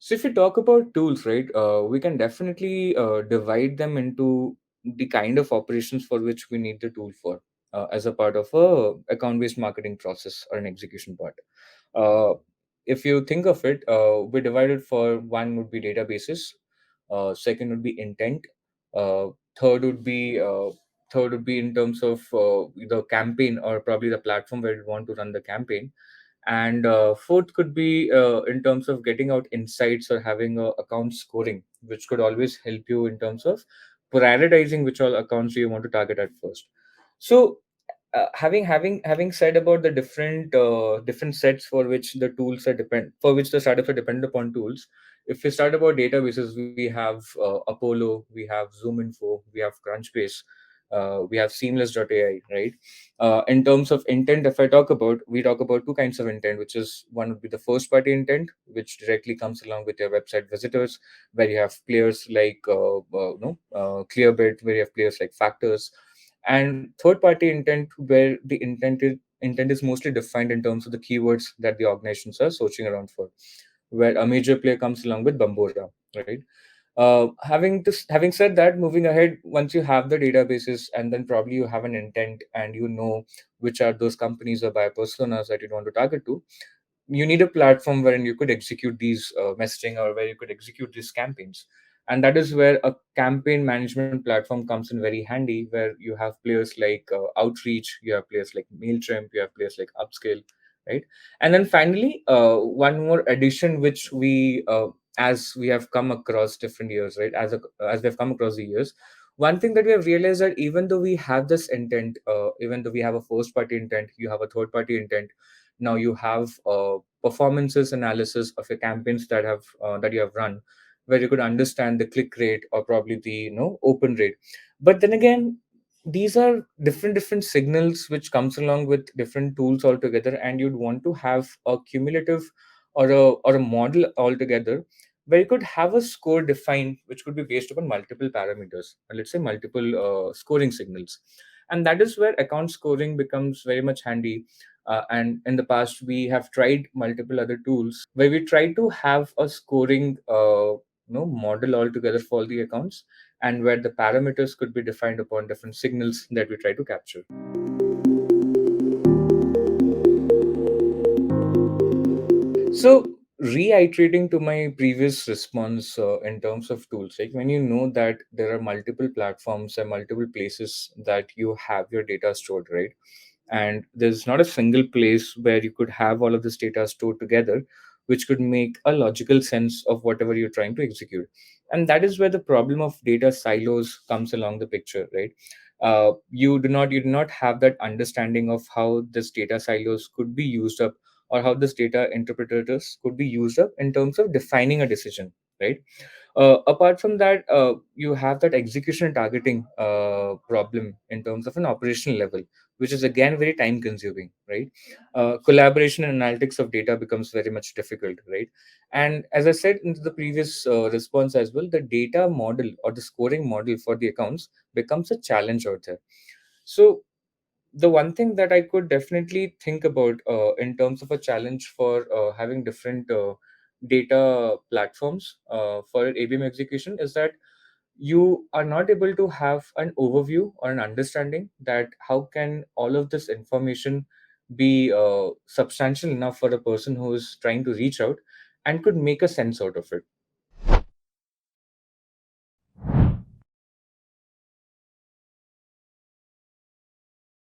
So if you talk about tools, right, we can definitely divide them into the kind of operations for which we need the tool for, as a part of a account-based marketing process or an execution part. Uh, if you think of it, we divided for one would be databases, second would be intent, uh, third would be third would be in terms of the campaign or probably the platform where you want to run the campaign, and fourth could be in terms of getting out insights or having a account scoring, which could always help you in terms of prioritizing which all accounts you want to target at first. So having said about the different sets for which the tools are depend for which the startups are dependent upon tools. If we start about databases, we have Apollo, we have ZoomInfo, we have Crunchbase, we have Seamless.ai, right? In terms of intent, if I talk about, we talk about two kinds of intent, which is one would be the first party intent, which directly comes along with your website visitors, where you have players like Clearbit, where you have players like Factors, and third party intent, where the intent is mostly defined in terms of the keywords that the organizations are searching around for, where a major player comes along with Bambora, right? Having said that, moving ahead, once you have the databases and then probably you have an intent and you know which are those companies or buyer personas that you want to target to, you need a platform wherein you could execute these messaging, or where you could execute these campaigns. And that is where a campaign management platform comes in very handy, where you have players like Outreach, you have players like Mailchimp, you have players like Upscale, right? And then finally, one more addition which as we have come across different years, right, as we have come across the years, one thing that we have realized, that even though we have this intent, even though we have a first party intent, you have a third party intent, now you have performances analysis of your campaigns that you have run, where you could understand the click rate or probably the open rate. But then again, these are different signals which comes along with different tools altogether, and you'd want to have a cumulative or a model altogether, where you could have a score defined, which could be based upon multiple parameters, or let's say multiple scoring signals. And that is where account scoring becomes very much handy. And in the past, we have tried multiple other tools where we try to have a scoring model altogether for all the accounts, and where the parameters could be defined upon different signals that we try to capture. So, reiterating to my previous response in terms of tools, like when you know that there are multiple platforms and multiple places that you have your data stored, right? And there's not a single place where you could have all of this data stored together, which could make a logical sense of whatever you're trying to execute. And that is where the problem of data silos comes along the picture, right? You do not have that understanding of how this data silos could be used up, or how this data interpreters could be used up in terms of defining a decision, right? Apart from that, you have that execution and targeting problem in terms of an operational level, which is again very time consuming, right? Collaboration and analytics of data becomes very much difficult, right? And as I said in the previous response as well, the data model or the scoring model for the accounts becomes a challenge out there. So the one thing that I could definitely think about in terms of a challenge for having different data platforms for ABM execution is that you are not able to have an overview or an understanding that how can all of this information be substantial enough for a person who is trying to reach out and could make a sense out of it.